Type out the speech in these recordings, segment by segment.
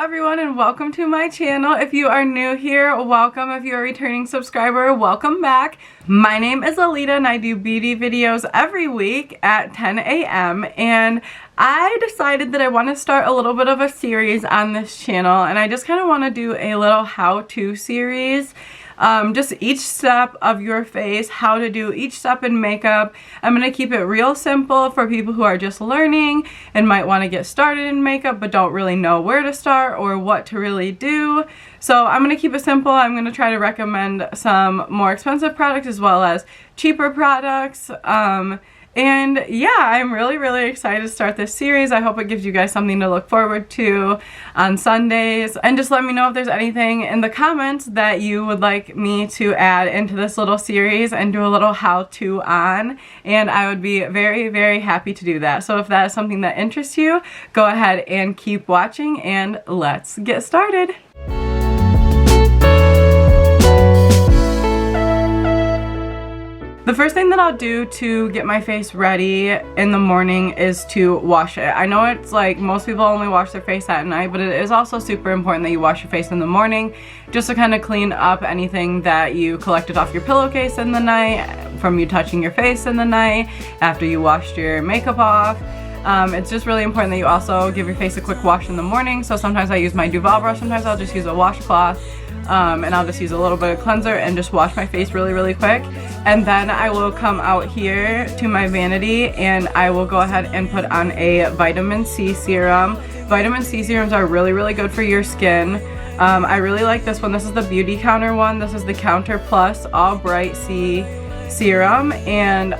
everyone and welcome to my channel. If you are new here, welcome. If you're a returning subscriber, welcome back. My name is Alita and I do beauty videos every week at 10 a.m. and I decided that I want to start a little bit of a series on this channel, and I just kind of want to do a little how-to series. Just each step of your face, how to do each step in makeup. I'm going to keep it real simple for people who are just learning and might want to get started in makeup but don't really know where to start or what to really do. So I'm going to keep it simple. I'm going to try to recommend some more expensive products as well as cheaper products. And yeah, I'm really excited to start this series. I hope it gives you guys something to look forward to on Sundays. And just let me know if there's anything in the comments that you would like me to add into this little series and do a little how-to on. And I would be very happy to do that. So if that is something that interests you, go ahead and keep watching and let's get started. The first thing that I'll do to get my face ready in the morning is to wash it. I know it's like most people only wash their face at night, but it is also super important that you wash your face in the morning just to kind of clean up anything that you collected off your pillowcase in the night, from you touching your face in the night, after you washed your makeup off. It's just really important that you also give your face a quick wash in the morning. So sometimes I use my Duval brush, sometimes I'll just use a washcloth. And I'll just use a little bit of cleanser and just wash my face really quick. And then I will come out here to my vanity and I will go ahead and put on a vitamin C serum. Vitamin C serums are really good for your skin. I really like this one. This is the Beauty Counter one. This is the Counter Plus All Bright C serum, and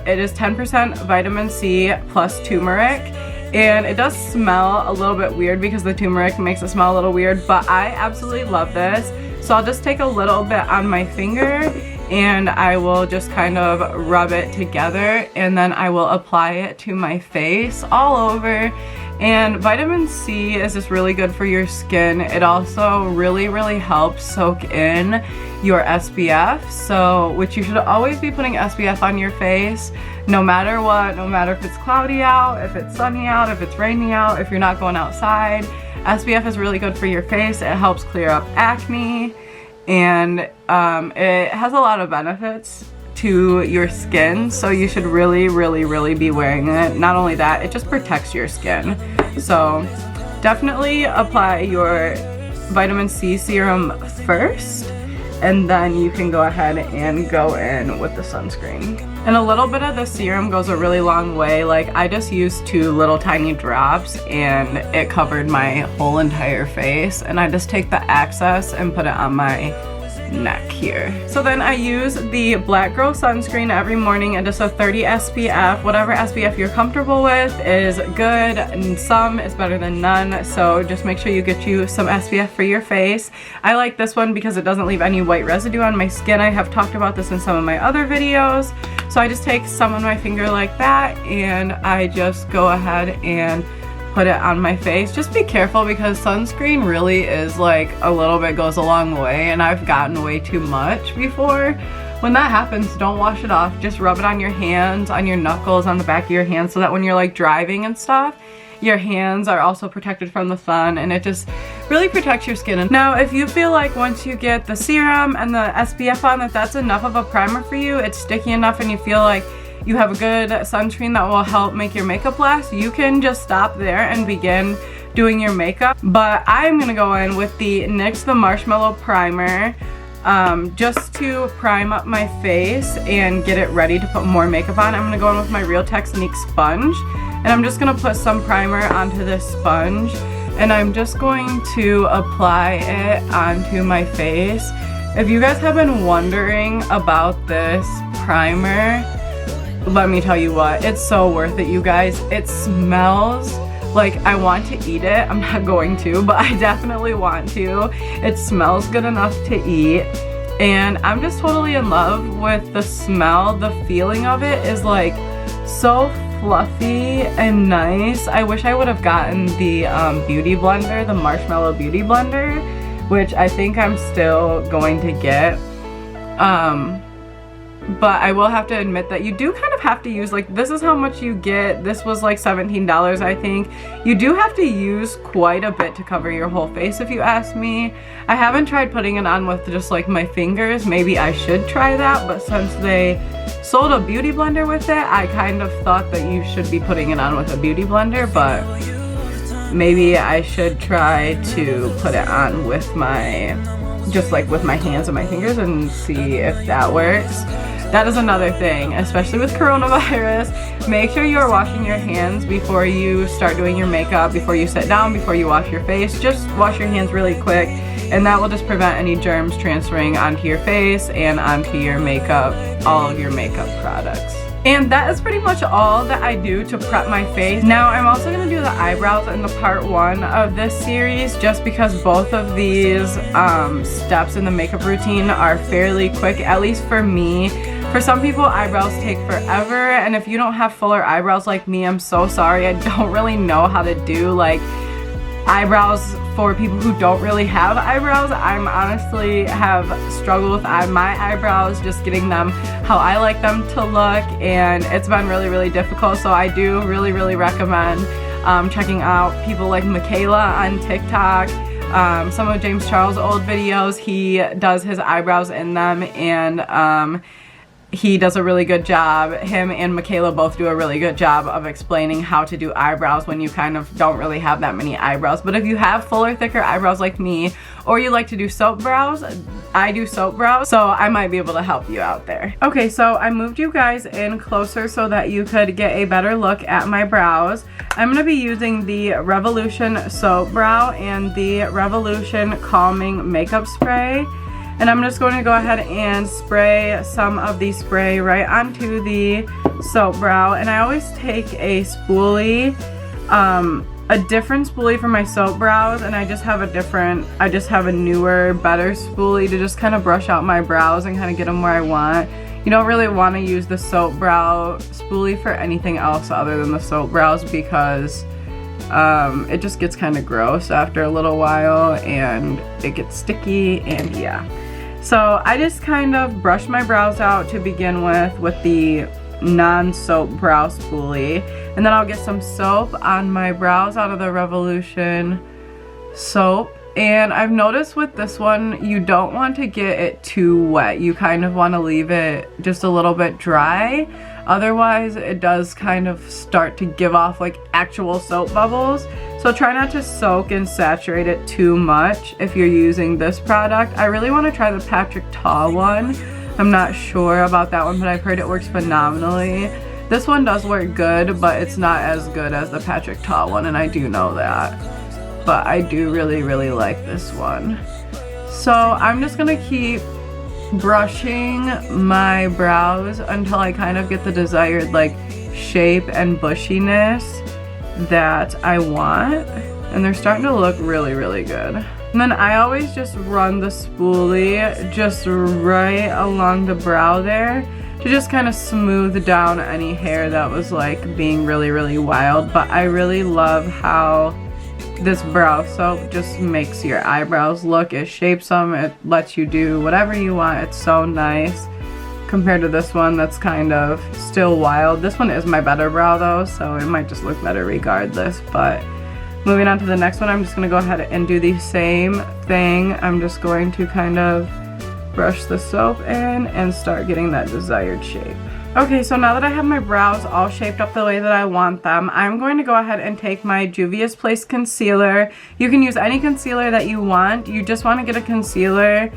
it is 10% vitamin C plus turmeric. And it does smell a little bit weird because the turmeric makes it smell a little weird, but I absolutely love this. So I'll just take a little bit on my finger and I will just kind of rub it together, and then I will apply it to my face all over. And vitamin C is just really good for your skin. It also really helps soak in your SPF, so which you should always be putting SPF on your face no matter what, no matter if it's cloudy out, if it's sunny out, if it's raining out, if you're not going outside. SPF is really good for your face. It helps clear up acne, and it has a lot of benefits to your skin, so you should really be wearing it. Not only that, it just protects your skin. So definitely apply your vitamin C serum first, and then you can go ahead and go in with the sunscreen. And a little bit of the serum goes a really long way. Like, I just used 2 little tiny drops and it covered my whole entire face, and I just take the excess and put it on my neck here. So then I use the Black Girl sunscreen every morning, and just a 30 SPF. Whatever SPF you're comfortable with is good, and some is better than none, so just make sure you get you some SPF for your face. I like this one because it doesn't leave any white residue on my skin. I have talked about this in some of my other videos. So I just take some on my finger like that and I just go ahead and put it on my face. Just be careful because sunscreen really is like a little bit goes a long way, and I've gotten way too much before. When that happens, don't wash it off. Just rub it on your hands, on your knuckles, on the back of your hands, so that when you're like driving and stuff, your hands are also protected from the sun, and it just really protects your skin. Now, if you feel like once you get the serum and the SPF on that that's enough of a primer for you, it's sticky enough, and you feel like you have a good sunscreen that will help make your makeup last, you can just stop there and begin doing your makeup. But I'm gonna go in with the NYX the Marshmallow Primer just to prime up my face and get it ready to put more makeup on. I'm gonna go in with my Real Technique sponge, and I'm just gonna put some primer onto this sponge, and I'm just going to apply it onto my face. If you guys have been wondering about this primer, let me tell you what, it's so worth it, you guys. It smells like I want to eat it. I'm not going to, but I definitely want to. It smells good enough to eat, and I'm just totally in love with the smell. The feeling of it is like so fluffy and nice. I wish I would have gotten the beauty blender, the Marshmallow Beauty Blender, which I think I'm still going to get. but I will have to admit that you do kind of have to use, like, this is how much you get. This was like $17, I think. You do have to use quite a bit to cover your whole face, if you ask me. I haven't tried putting it on with just like my fingers. Maybe I should try that, but since they sold a beauty blender with it, I kind of thought that you should be putting it on with a beauty blender, but maybe I should try to put it on with my, just like with my hands and my fingers, and see if that works. That is another thing, especially with coronavirus. Make sure you are washing your hands before you start doing your makeup, before you sit down, before you wash your face. Just wash your hands really quick, and that will just prevent any germs transferring onto your face and onto your makeup, all of your makeup products. And that is pretty much all that I do to prep my face. Now I'm also going to do the eyebrows in the part 1 of this series, just because both of these steps in the makeup routine are fairly quick, at least for me. For some people, eyebrows take forever, and if you don't have fuller eyebrows like me, I'm so sorry. I don't really know how to do like eyebrows for people who don't really have eyebrows. I'm honestly have struggled with my eyebrows, just getting them how I like them to look, and it's been really, really difficult. So I do really, really recommend checking out people like Michaela on TikTok. Some of James Charles' old videos, he does his eyebrows in them, and he does a really good job. Him and Michaela both do a really good job of explaining how to do eyebrows when you kind of don't really have that many eyebrows. But if you have fuller, thicker eyebrows like me, or you like to do soap brows, I do soap brows, so I might be able to help you out there. Okay, so I moved you guys in closer so that you could get a better look at my brows. I'm going to be using the Revolution Soap Brow and the Revolution Calming Makeup Spray. And I'm just going to go ahead and spray some of the spray right onto the soap brow. And I always take a spoolie, a different spoolie for my soap brows, and I just have a newer, better spoolie to just kind of brush out my brows and kind of get them where I want. You don't really want to use the soap brow spoolie for anything else other than the soap brows, because it just gets kind of gross after a little while and it gets sticky, and yeah. So I just kind of brush my brows out to begin with the non-soap brow spoolie, and then I'll get some soap on my brows out of the Revolution soap. And I've noticed with this one, you don't want to get it too wet. You kind of want to leave it just a little bit dry. Otherwise, it does kind of start to give off like actual soap bubbles. So try not to soak and saturate it too much if you're using this product. I really want to try the Patrick Ta one. I'm not sure about that one, but I've heard it works phenomenally. This one does work good, but it's not as good as the Patrick Ta one, and I do know that. But I do really, really like this one. So I'm just gonna keep brushing my brows until I kind of get the desired like shape and bushiness that I want, and they're starting to look really, really good. And then I always just run the spoolie just right along the brow there to just kind of smooth down any hair that was like being really, really wild. But I really love how this brow soap just makes your eyebrows look. It shapes them, it lets you do whatever you want. It's so nice compared to this one that's kind of still wild. This one is my better brow though, so it might just look better regardless. But moving on to the next one, I'm just going to go ahead and do the same thing. I'm just going to kind of brush the soap in and start getting that desired shape. Okay, so now that I have my brows all shaped up the way that I want them, I'm going to go ahead and take my Juvia's Place concealer. You can use any concealer that you want. You just want to get a concealer.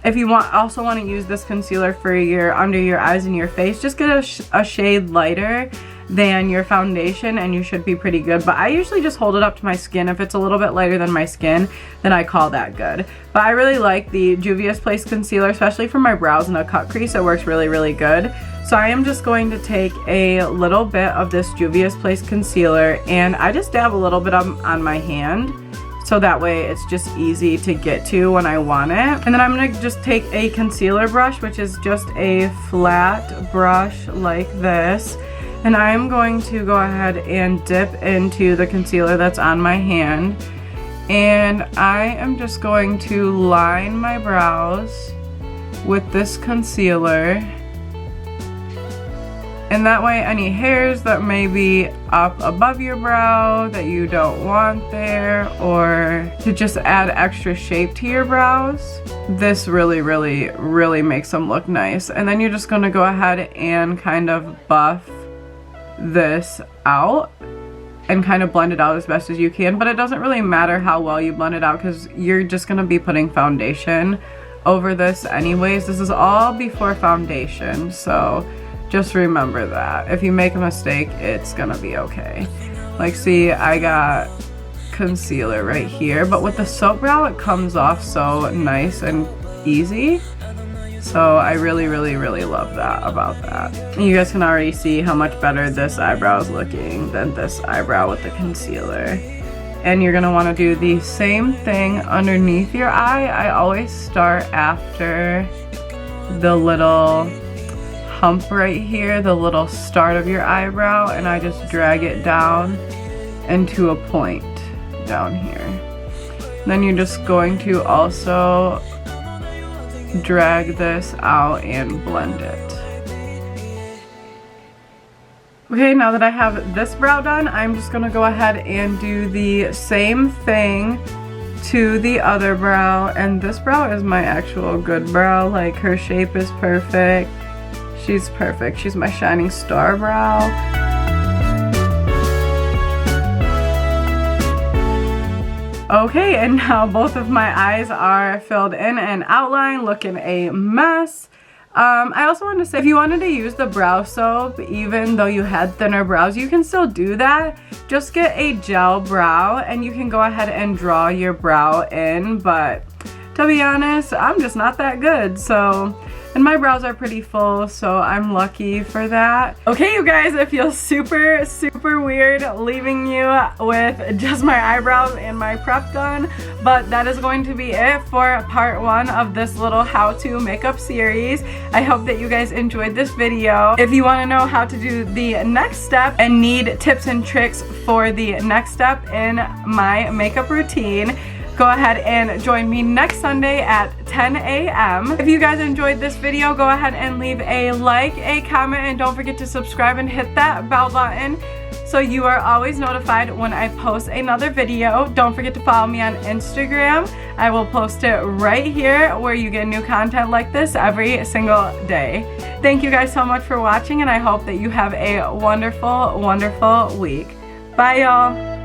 If you also want to use this concealer for your under your eyes and your face, just get a shade lighter than your foundation and you should be pretty good. But I usually just hold it up to my skin. If it's a little bit lighter than my skin, then I call that good. But I really like the Juvia's Place concealer, especially for my brows and a cut crease. It works really, really good. So I am just going to take a little bit of this Juvia's Place concealer, and I just dab a little bit on my hand, so that way it's just easy to get to when I want it. And then I'm going to just take a concealer brush, which is just a flat brush like this. And I'm going to go ahead and dip into the concealer that's on my hand. And I am just going to line my brows with this concealer. And that way any hairs that may be up above your brow that you don't want there, or to just add extra shape to your brows, this really makes them look nice. And then you're just gonna go ahead and kind of buff this out and kind of blend it out as best as you can. But it doesn't really matter how well you blend it out because you're just gonna be putting foundation over this anyways. This is all before foundation, so just remember that. If you make a mistake, it's gonna be okay. Like, see, I got concealer right here, but with the soap brow, it comes off so nice and easy. So I really love that about that. You guys can already see how much better this eyebrow is looking than this eyebrow with the concealer. And you're gonna wanna do the same thing underneath your eye. I always start after the little hump right here, the little start of your eyebrow, and I just drag it down into a point down here. And then you're just going to also drag this out and blend it. Okay, now that I have this brow done, I'm just gonna go ahead and do the same thing to the other brow. And this brow is my actual good brow. Like, her shape is perfect. She's perfect. She's my shining star brow. Okay, and now both of my eyes are filled in and outlined, looking a mess. I also wanted to say, if you wanted to use the brow soap, even though you had thinner brows, you can still do that. Just get a gel brow and you can go ahead and draw your brow in, but to be honest, I'm just not that good, so. And my brows are pretty full, so I'm lucky for that. Okay, you guys, it feels super weird leaving you with just my eyebrows and my prep done, but that is going to be it for part 1 of this little how-to makeup series. I hope that you guys enjoyed this video. If you want to know how to do the next step and need tips and tricks for the next step in my makeup routine, go ahead and join me next Sunday at 10 a.m. If you guys enjoyed this video, go ahead and leave a like, a comment, and don't forget to subscribe and hit that bell button so you are always notified when I post another video. Don't forget to follow me on Instagram. I will post it right here where you get new content like this every single day. Thank you guys so much for watching, and I hope that you have a wonderful week. Bye, y'all.